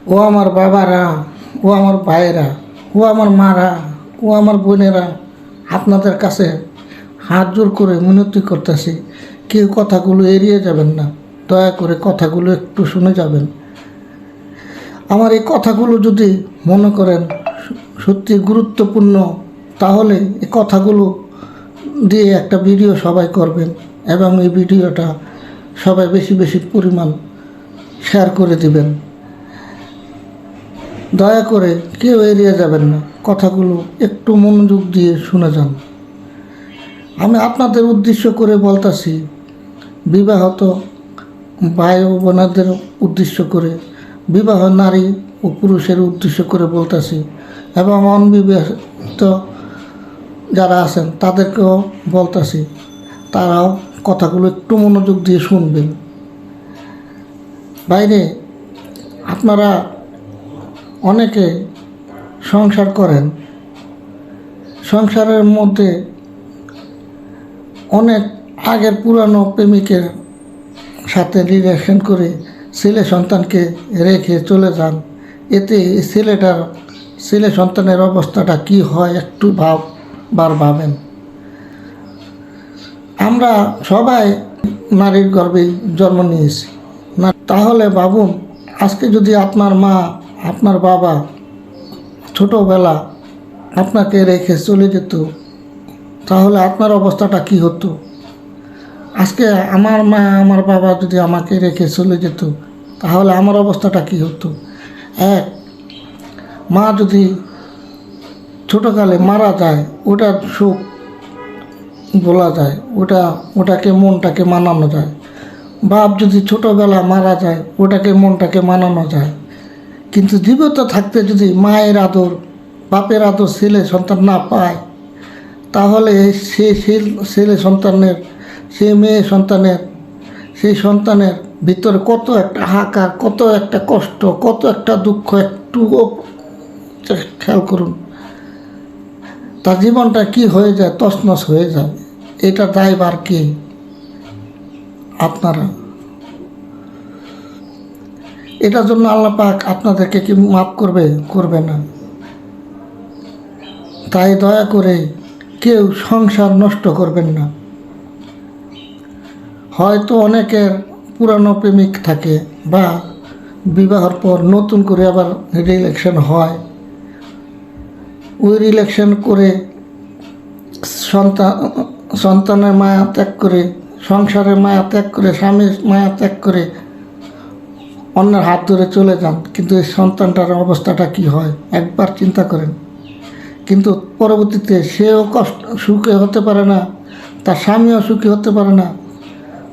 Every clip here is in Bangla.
ও আমার বাবারা, ও আমার ভাইয়েরা, ও আমার মারা, ও আমার বোনেরা, আপনাদের কাছে হাত জোর করে মিনতি করতেছি, কেউ কথাগুলো এড়িয়ে যাবেন না। দয়া করে কথাগুলো একটু শুনে যাবেন। আমার এই কথাগুলো যদি মনে করেন সত্যি গুরুত্বপূর্ণ, তাহলে এই কথাগুলো দিয়ে একটা ভিডিও সবাই করবেন এবং এই ভিডিওটা সবাই বেশি বেশি পরিমাণ শেয়ার করে দিবেন। দয়া করে কেউ এড়িয়ে যাবেন না, কথাগুলো একটু মনোযোগ দিয়ে শুনে যান। আমি আপনাদের উদ্দেশ্য করে বলতাছি, বিবাহত ভাই ও বোনদের উদ্দেশ্য করে, বিবাহ নারী ও পুরুষের উদ্দেশ্য করে বলতাছি, এবং অনবিবাহিত যারা আছেন তাদেরকেও বলতাছি, তারাও কথাগুলো একটু মনোযোগ দিয়ে শুনবেন। বাইরে আপনারা অনেকে সংসার করেন, সংসারের মধ্যে অনেক আগের পুরানো প্রেমিকের সাথে রিলেশন করে ছেলে সন্তানকে রেখে চলে যান। এতে ছেলে সন্তানের অবস্থাটা কি হয় একটু ভাবেন। আমরা সবাই নারীর গর্ভে জন্ম নিয়েছি না, তাহলে ভাবুন, আজকে যদি আপনার মা, আপনার বাবা ছোটোবেলা আপনাকে রেখে চলে যেত, তাহলে আপনার অবস্থাটা কি হতো? আজকে আমার মা, আমার বাবা যদি আমাকে রেখে চলে যেত, তাহলে আমার অবস্থাটা কি হতো? এক, মা যদি ছোটোকালে মারা যায়, ওটার সুখ বলা যায়, ওটাকে মনটাকে মানানো যায়। বাপ যদি ছোটোবেলা মারা যায়, ওটাকে মনটাকে মানানো যায়। কিন্তু জীবিত থাকতে যদি মায়ের আদর, বাপের আদর ছেলে সন্তান না পায়, তাহলে সেই ছেলে সন্তানের, সেই মেয়ে সন্তানের, সেই সন্তানের ভিতরে কত একটা হাহাকার, কত একটা কষ্ট, কত একটা দুঃখ, একটু খেয়াল করুন। তার জীবনটা কি হয়ে যায়, তছনছ হয়ে যায়। এটা দায়ভার কে? আপনারা। এটার জন্য আল্লাহ পাক আপনাদেরকে কি মাফ করবে না? তাই দয়া করে কেউ সংসার নষ্ট করবেন না। হয়তো অনেকের পুরানো প্রেমিক থাকে, বা বিবাহের পর নতুন করে আবার রিলেশন হয়। ওই রিলেশন করে সন্তানের মায়া ত্যাগ করে, সংসারের মায়া ত্যাগ করে, স্বামীর মায়া ত্যাগ করে অন্যের হাত ধরে চলে যান। কিন্তু এই সন্তানটার অবস্থাটা কি হয় একবার চিন্তা করেন। কিন্তু পরবর্তীতে সেও সুখী হতে পারে না, তার স্বামীও সুখী হতে পারে না,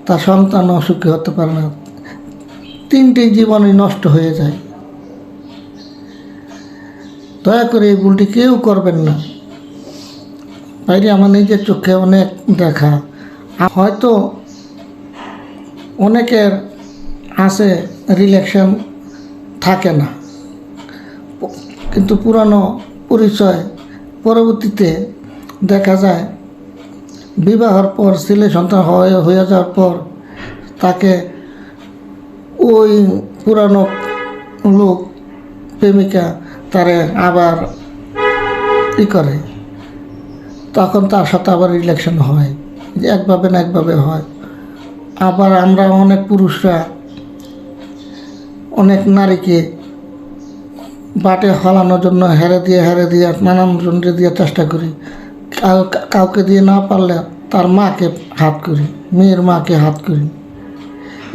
তার সন্তানও সুখী হতে পারে না। তিনটেই জীবনই নষ্ট হয়ে যায়। দয়া করে এই ভুলটি কেউ করবেন না। বাইরে আমার নিজের চোখে অনেক দেখা। হয়তো অনেকের আছে রিলেশন থাকে না, কিন্তু পুরানো পরিচয় পরবর্তীতে দেখা যায় বিবাহের পর ছেলে সন্তান হয়ে যাওয়ার পর তাকে ওই পুরানো লোক, প্রেমিকা তারে আবার করে, তখন তার সাথে আবার রিলেশন হয়, একভাবে না একভাবে হয়। আবার আমরা অনেক পুরুষরা অনেক নারীকে বাটে হলানোর জন্য হেরে দিয়ে নানান জনকে দিয়ে চেষ্টা করি। কাউকে দিয়ে না পারলে তার মাকে হাত করি, মেয়ের মাকে হাত করি।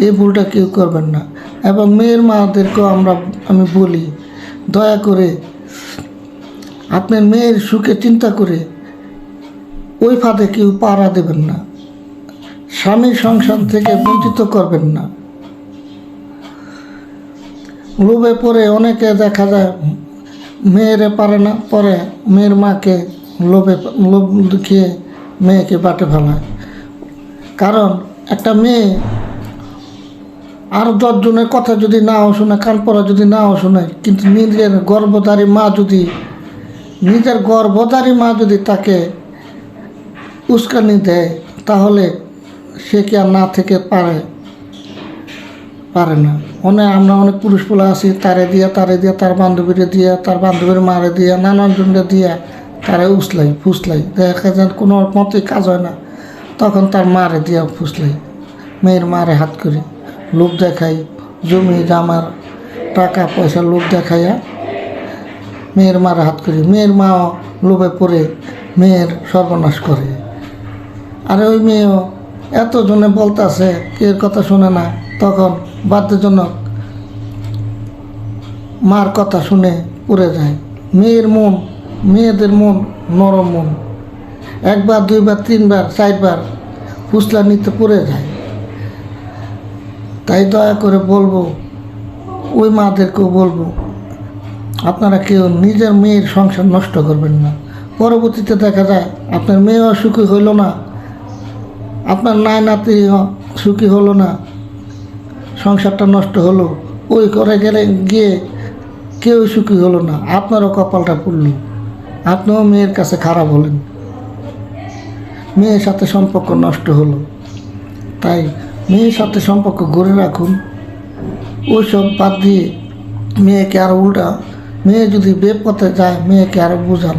এই ভুলটা কেউ করবেন না। এবং মেয়ের মাদেরকেও আমি বলি, দয়া করে আপনার মেয়ের সুখে চিন্তা করে ওই ফাঁদে কেউ পাড়া দেবেন না, স্বামীর সংসার থেকে বঞ্চিত করবেন না। লোভে পড়ে অনেকে দেখা যায় মেয়েরে পারে না, পরে মেয়ের মাকে লোভ দেখিয়ে মেয়েকে বাটে ফেলায়। কারণ একটা মেয়ে আর 10 জনের কথা যদি নাও শোনে, কান পড়া যদি নাও শোনে, কিন্তু নিজের গর্ভধারী মা যদি তাকে উস্কানি দেয়, তাহলে সে কি আর না থেকে পারে? পারে না। আমরা অনেক পুরুষ পোলা আছি, তারে দিয়া তার বান্ধবীরে দিয়া, তার বান্ধবীর মারে দিয়া, নানানজনকে দিয়া তারে উসলাই ফুসলাই, দেখা যায় কোনো মতেই কাজ হয় না, তখন তার মারে দিয়া ফুসলাই, মেয়ের মারে হাত করি, লোভ দেখাই, জমি জামার টাকা পয়সা লোভ দেখাইয়া মেয়ের মারে হাত করি। মেয়ের মাও লোভে পড়ে মেয়ের সর্বনাশ করে। আর ওই মেয়েও এতজনে বলতেছে, কেউ কথা শুনে না, তখন বাধ্যজনক মার কথা শুনে পড়ে যায়। মেয়েদের মন নরম মন, একবার দুইবার তিনবার চারবার ফুসলা নিতে পড়ে যায়। তাই দয়া করে বলবো, ওই মাদেরকেও বলবো, আপনারা কেউ নিজের মেয়ের সংসার নষ্ট করবেন না। পরবর্তীতে দেখা যায় আপনার মেয়েও সুখী হইল না, আপনার নাতি সুখী হলো না, সংসারটা নষ্ট হলো, ওই করে গিয়ে কেউ সুখী হলো না, আপনারও কপালটা পড়ল, আপনিও মেয়ের কাছে খারাপ হলেন, মেয়ের সাথে সম্পর্ক নষ্ট হলো। তাই মেয়ের সাথে সম্পর্ক গড়ে রাখুন, ওই সব বাদ দিয়ে মেয়েকে আরও উল্টা, মেয়ে যদি বেপথে যায় মেয়েকে আরও বোঝান।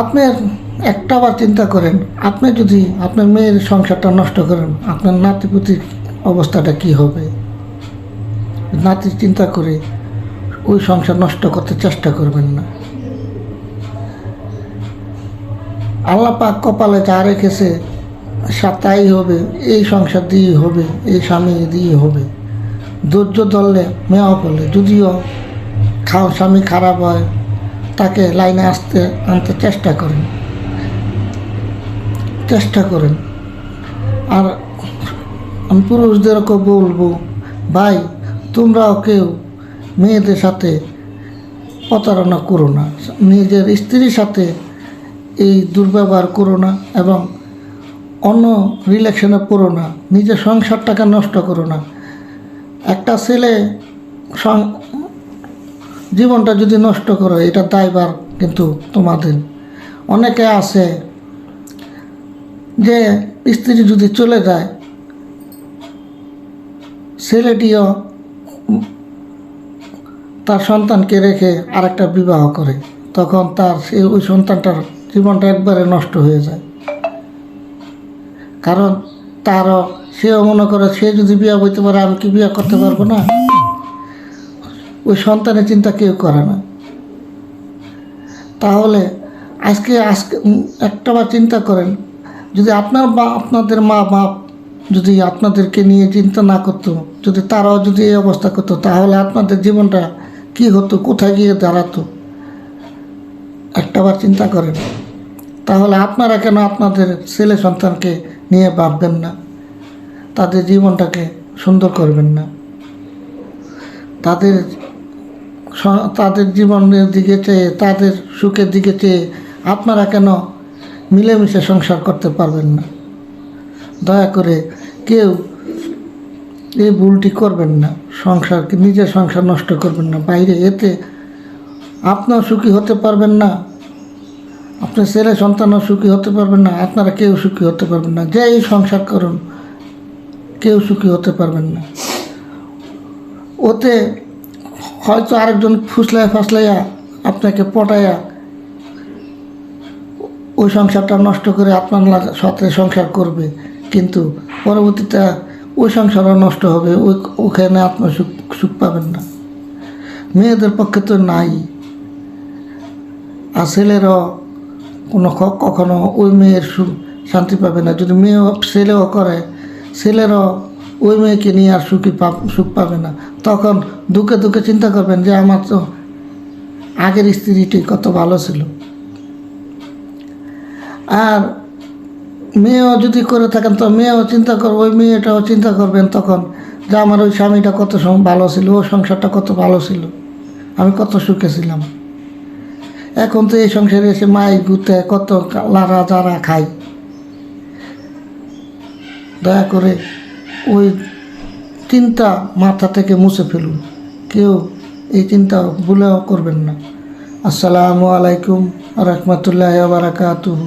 আপনার একটাবার চিন্তা করেন, আপনি যদি আপনার মেয়ের সংসারটা নষ্ট করেন, আপনার নাতিপুতির অবস্থাটা কি হবে? নাতির চিন্তা করে ওই সংসার নষ্ট করতে চেষ্টা করবেন না। আল্লাহ পাক কপালে যা রেখেছে তাই হবে, এই সংসার দিয়ে হবে, এই স্বামী দিয়ে হবে। ধৈর্য ধরলে মেয়েও বলে, যদিও স্বামী খারাপ হয় তাকে লাইনে আনতে চেষ্টা করেন। আর আমি পুরুষদেরকে বলবো, ভাই তোমরাও কেউ মেয়েদের সাথে প্রতারণা করো না, নিজের স্ত্রীর সাথে এই দুর্ব্যবহার করো না, এবং অন্য রিলেশনে পড়ো না, নিজের সংসারটাকে নষ্ট করো না। একটা ছেলে জীবনটা যদি নষ্ট করো, এটা দায়ভার কিন্তু তোমাদের। অনেকে আছে যে স্ত্রী যদি চলে যায়, ছেলেটিও তার সন্তানকে রেখে আরেকটা বিবাহ করে, তখন ওই সন্তানটার জীবনটা একবারে নষ্ট হয়ে যায়। কারণ সেও মনে করে, সে যদি বিয়ে হইতে পারে, আমি কি বিয়ে করতে পারবো না? ওই সন্তানের চিন্তা কেউ করে না। তাহলে আজকে একটাবার চিন্তা করেন, যদি আপনাদের মা বাপ যদি আপনাদেরকে নিয়ে চিন্তা না করতো, যদি তারাও যদি এই অবস্থা করতো, তাহলে আপনাদের জীবনটা কি হতো, কোথায় গিয়ে দাঁড়াতো? একটাবার চিন্তা করেন। তাহলে আপনারা কেন আপনাদের ছেলে সন্তানকে নিয়ে ভাববেন না, তাদের জীবনটাকে সুন্দর করবেন না? তাদের জীবনের দিকে চেয়ে, তাদের সুখের দিকে চেয়ে আপনারা কেন মিলেমিশে সংসার করতে পারবেন না? দয়া করে কেউ এই ভুলটি করবেন না, নিজের সংসার নষ্ট করবেন না বাইরে। এতে আপনার সুখী হতে পারবেন না, আপনার ছেলে সন্তানও সুখী হতে পারবেন না, আপনারা কেউ সুখী হতে পারবেন না। যে এই সংসার করুন, কেউ সুখী হতে পারবেন না। ওতে হয়তো আরেকজন ফাসলাইয়া আপনাকে পটাইয়া ওই সংসারটা নষ্ট করে আপনার সাথে সংসার করবে, কিন্তু পরবর্তীতে ওই সংসারও নষ্ট হবে, ওখানে আপনার সুখ পাবেন না। মেয়েদের পক্ষে তো নাই, আর ছেলেরাও কখনো ওই মেয়ের শান্তি পাবে না। যদি ছেলেও করে, ছেলেরাও ওই মেয়েকে নিয়ে আর সুখ পাবে না। তখন দুঃখে চিন্তা করবেন যে আমার তো আগের স্ত্রীটি কত ভালো ছিল। আর মেয়েও যদি করে থাকেন, তো মেয়েও চিন্তা করবে, ওই মেয়েটাও চিন্তা করবেন তখন যে আমার ওই স্বামীটা কত ভালো ছিল, ওর সংসারটা কত ভালো ছিল, আমি কত সুখে ছিলাম। এখন তো এই সংসারে এসে মাই গুতে কত লারা যারা খাই। দয়া করে ওই চিন্তা মাথা থেকে মুছে ফেলুন, কেউ এই চিন্তা ভুলেও করবেন না। আসসালামু আলাইকুম ওয়া রাহমাতুল্লাহি ওয়া বারাকাতুহু।